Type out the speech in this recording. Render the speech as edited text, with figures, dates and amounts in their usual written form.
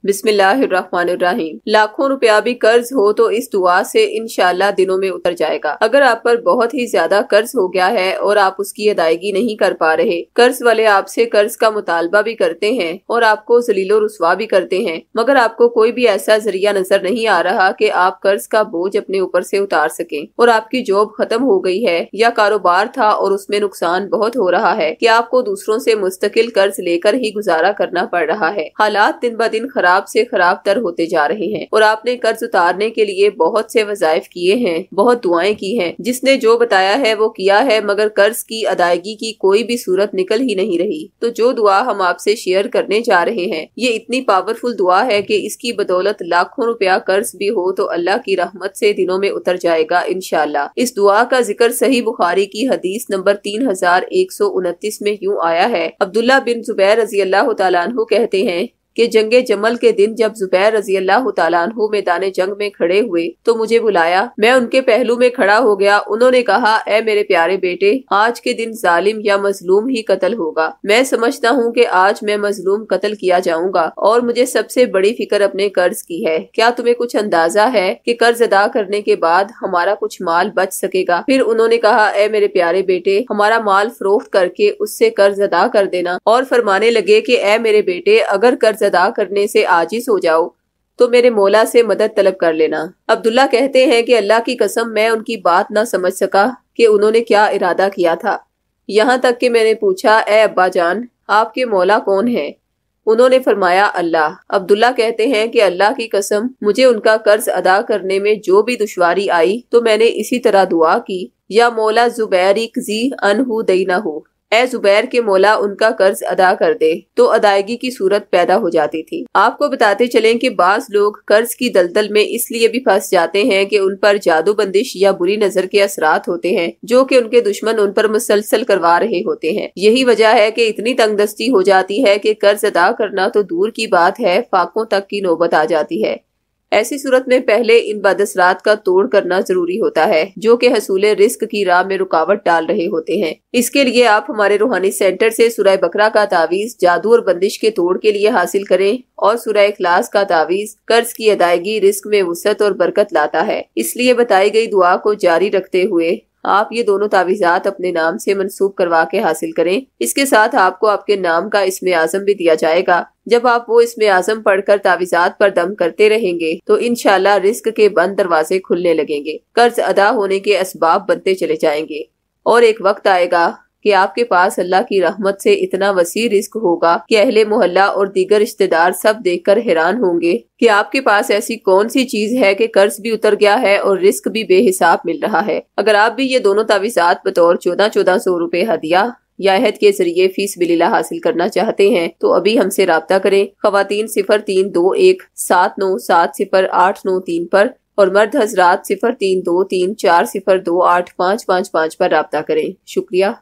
बिस्मिल्लाहिर्रहमानिर्रहीम। लाखों रुपया भी कर्ज हो तो इस दुआ से इंशाअल्लाह दिनों में उतर जाएगा। अगर आप पर बहुत ही ज्यादा कर्ज हो गया है और आप उसकी अदायगी नहीं कर पा रहे, कर्ज वाले आपसे कर्ज का मुतालबा भी करते हैं और आपको जलीलो रुस्वा भी करते हैं, मगर आपको कोई भी ऐसा जरिया नजर नहीं आ रहा कि आप कर्ज का बोझ अपने ऊपर से उतार सकें, और आपकी जॉब खत्म हो गई है या कारोबार था और उसमें नुकसान बहुत हो रहा है कि आपको दूसरों से मुस्तकिल कर्ज लेकर ही गुजारा करना पड़ रहा है। हालात दिन ब दिन खराब से खराब तर होते जा रहे हैं और आपने कर्ज उतारने के लिए बहुत से वज़ाइफ किए हैं, बहुत दुआएं की हैं, जिसने जो बताया है वो किया है, मगर कर्ज की अदायगी की कोई भी सूरत निकल ही नहीं रही। तो जो दुआ हम आपसे शेयर करने जा रहे हैं ये इतनी पावरफुल दुआ है कि इसकी बदौलत लाखों रुपया कर्ज भी हो तो अल्लाह की रहमत से दिनों में उतर जाएगा इंशाअल्लाह। इस दुआ का जिक्र सही बुखारी की हदीस नंबर 3129 में यूं आया है। अब्दुल्ला बिन जुबैर रजी अल्लाह तआला अन्हु कहते हैं कि जंगे जमल के दिन जब जुबैर रजी अल्लाह तआला अन्हु मैदान जंग में खड़े हुए तो मुझे बुलाया। मैं उनके पहलू में खड़ा हो गया। उन्होंने कहा, ए मेरे प्यारे बेटे, आज के दिन जालिम या मजलूम ही कत्ल होगा। मैं समझता हूँ कि आज मैं मजलूम कत्ल किया जाऊंगा और मुझे सबसे बड़ी फिक्र अपने कर्ज की है। क्या तुम्हें कुछ अंदाजा है कि कर्ज अदा करने के बाद हमारा कुछ माल बच सकेगा? फिर उन्होंने कहा, ए मेरे प्यारे बेटे, हमारा माल फरोख्त करके उससे कर्ज अदा कर देना। और फरमाने लगे कि ए मेरे बेटे, अगर कर्ज अदा करने से आजिज हो जाओ तो मेरे मौला से मदद तलब कर लेना। अब्दुल्ला कहते हैं कि अल्लाह की कसम मैं उनकी बात न समझ सका कि उन्होंने क्या इरादा किया था। यहाँ तक कि मैंने पूछा, ए अब्बा जान, आपके मौला कौन है? उन्होंने फरमाया, अल्लाह। अब्दुल्ला कहते हैं कि अल्लाह की कसम मुझे उनका कर्ज अदा करने में जो भी दुश्वारी आई तो मैंने इसी तरह दुआ की, या मौला जुबैर क़ज़ी अनहु दैनहु, ए जुबैर के मौला उनका कर्ज अदा कर दे, तो अदायगी की सूरत पैदा हो जाती थी। आपको बताते चलें कि बाज लोग कर्ज की दलदल में इसलिए भी फंस जाते हैं कि उन पर जादू बंदिश या बुरी नजर के असरात होते हैं जो कि उनके दुश्मन उन पर मुसलसल करवा रहे होते हैं। यही वजह है कि इतनी तंगदस्ती हो जाती है कि कर्ज अदा करना तो दूर की बात है, फाकों तक की नौबत आ जाती है। ऐसी सूरत में पहले इन बदअसरात का तोड़ करना जरूरी होता है जो कि हसूल रिस्क की राह में रुकावट डाल रहे होते हैं। इसके लिए आप हमारे रूहानी सेंटर से सूरह बकरा का तावीज जादू और बंदिश के तोड़ के लिए हासिल करें, और सूरह इखलास का तावीज कर्ज की अदायगी रिस्क में वुसअत और बरकत लाता है। इसलिए बताई गई दुआ को जारी रखते हुए आप ये दोनों तावीज़ात अपने नाम से मंसूब करवा के हासिल करें। इसके साथ आपको आपके नाम का इस्मे आज़म भी दिया जाएगा। जब आप वो इस्मे आज़म पढ़कर तावीज़ात पर दम करते रहेंगे तो इंशाअल्लाह रिस्क के बंद दरवाजे खुलने लगेंगे, कर्ज अदा होने के असबाब बनते चले जाएंगे, और एक वक्त आएगा कि आपके पास अल्लाह की रहमत से इतना वसी रिस्क होगा कि अहले मोहल्ला और दीगर रिश्तेदार सब देखकर हैरान होंगे कि आपके पास ऐसी कौन सी चीज है कि कर्ज भी उतर गया है और रिस्क भी बेहिसाब मिल रहा है। अगर आप भी ये दोनों तावीज़ात बतौर 1400 रुपए हदिया या अहद के जरिए फीस बिलिल्लाह हासिल करना चाहते हैं तो अभी हमसे राब्ता करें। खवातीन 0321797083 पर और मर्द हजरात 0323402855 पर राब्ता करें। शुक्रिया।